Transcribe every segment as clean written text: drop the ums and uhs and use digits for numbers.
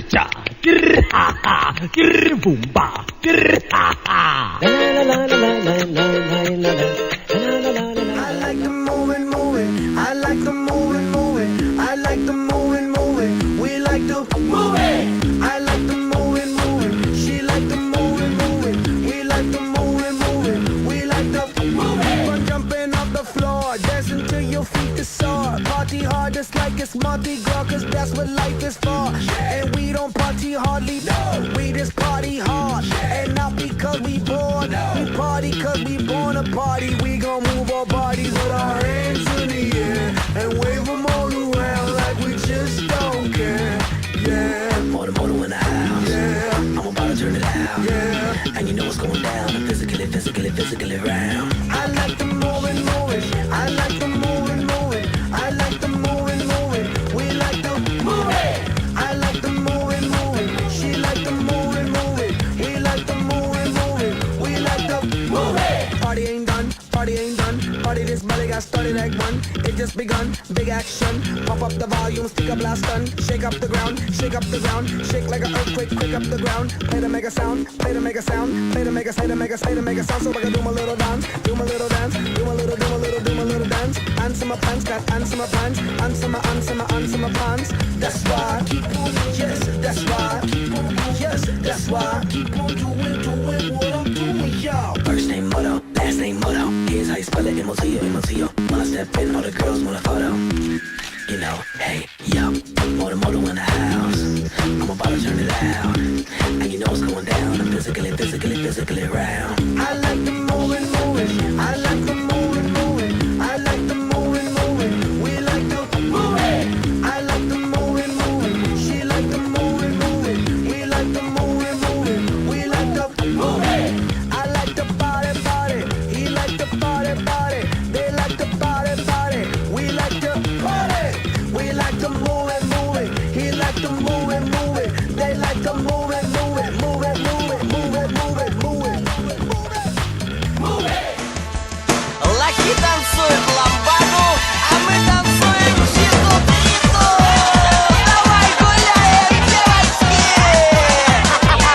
cha, grr ha ha, grr boom ba, grr ha ha. La la la la la la la la la la. I like the moving, moving. I like the moving, moving. I like the moving, moving. We like the moving. I like the moving, moving. She like the moving, moving. We like the moving, moving. We like the moving. Fun jumping off the floor, dancing till your feet is sore. Party hard just like it's Mardi Gras, 'cause that's what life is for. And we don't party hardly, no. We just party hard, and not because we bored. We party 'cause we born to party. We gon' move our bodies with our hands in the air and wave them all around like we just don't care. Yeah, motor in the house. Yeah, I'm about to turn it out. Yeah, and you know what's going down. Physically round. I like the moving, moving. I like the moving, moving. I like the moving, moving. We like the moving. I like the moving, moving. She like the moving, moving. We like the moving, moving. We like the moving. Party ain't done. Party ain't done. Party this belly got started like one. It just begun. Big action. Pop up the volume. Stick a blast gun. Shake up the ground. Shake up the ground. Shake like an earthquake. Quick up the ground. Play to make a sound. Play to make a sound. Play to make a sound. So I can do my little dance. Do my little dance. Do my little dance. Answer my pants. Got answer my pants. Answer my pants. That's why I keep on. Yes, that's why I keep on. Yes, that's why I keep on doing what I'm doing, y'all. First name Moto, last name Moto. Here's how you spell it, M-O-T-O. When I step in, all the girls want a photo. You know, hey, yo, Moto in the house. I'm about to turn it out. And you know what's going down. I'm physically around. I like the moving, moving. I like the moving, moving. I like the moving, moving. We like the moving. I like the moving, moving. She like the moving, moving. We like the moving, moving. We like the moving. I like the body, body. He like the body, body. They like the body, body. We like the body. We like the moving, moving. He like the moving, moving. They like the moving, moving, moving, moving, moving, moving, moving, moving. Лаки танцуют ламбаду, а мы танцуем читу-питу. Давай гуляем, девочки! Опа!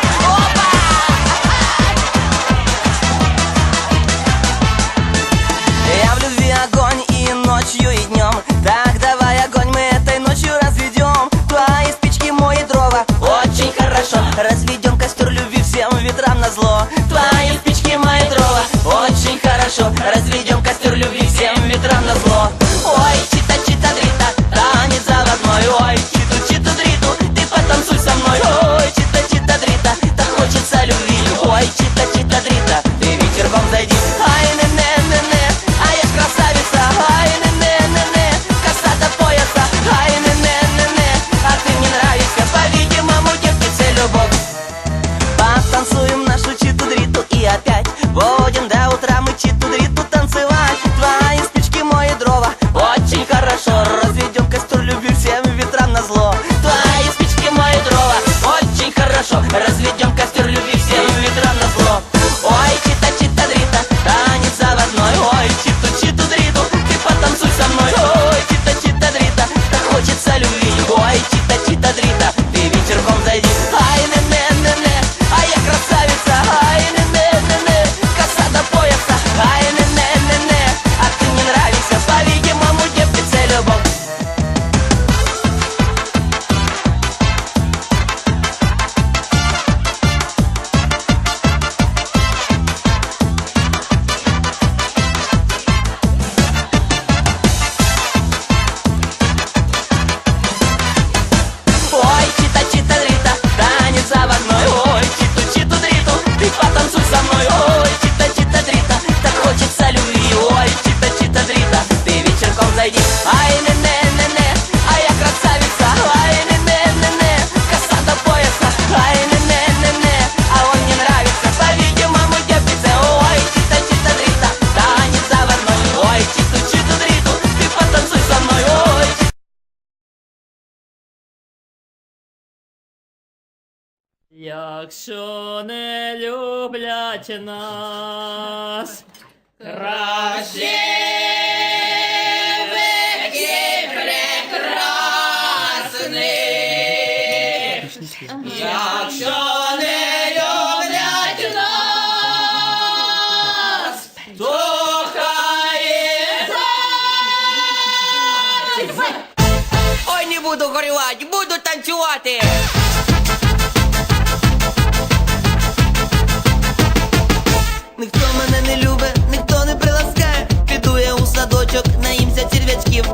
Я в любви огонь и ночью, и днем. Так давай огонь мы этой ночью разведем. Твои спички, мои дрова. Очень хорошо. Разведем костер любви всем ветрам назло. Твои спички, мои дрова. Очень хорошо. Разведем костер любви всем ветрам назло. Ой, чита-чита-дрита, танец заводной. Ой, читу-читу-дриту, ты потанцуй со мной. Ой, чита-чита-дрита, так хочется любви. Ой, чита-чита-дрита, ты вечерком зайди. Ай, не-не-не-не, а я ж красавица. Ай, не-не-не-не, коса до пояса. Ай, не-не-не-не, а ты мне нравишься. По-видимому, девки, любовь. Потанцуем нашу читу-дриту и опять будем до утра мы читу-дриту танцевать. Твои спички, мои дрова. Очень хорошо. Разведем костер любви всем ветрам назло. Твои спички, мои дрова. Очень хорошо. Разведем костер любви всем ветрам назло. Ой, чита-чита-дрита, танец заводной. Ой, читу-читу-дриту, ты потанцуй со мной. Ой, чита-чита-дрита, так хочется любви. Ой, чита-чита-дрита, ты вечерком зайди. Ай, не-не-не-не, а я красавица. Ай, не-не-не-не, коса до пояса. Ай, не-не-не-не, а ты мне нравишься. По-видимому, девки, любовь. Ой, чита-чита-дрита, танец заводной. Ой, читу-читу-дриту, ты потанцуй со мной. Ой, чита-чита-дрита, так хочется любви. Ой, чита-чита-дрита, ты вечерком зайди. Ай, не-не-не-не, а я красавица. Ай, не-не-не-не, коса до пояса. Ай, не-не-не-не, а он мне нравится. По-видимому, девки, ой, чита-чита-дрита, танец заводной. Ой, читу-читу-дриту, ты потанцуй со мной. Ой, Якщо не люблять нас, красивих і прекрасних, нічні. Якщо не люблять нас, то хай Ой, не буду горювати, буду танцювати. Ніхто мене не любить, ніхто не приласкає. Піду я у садочок, наїмся черв'ячків.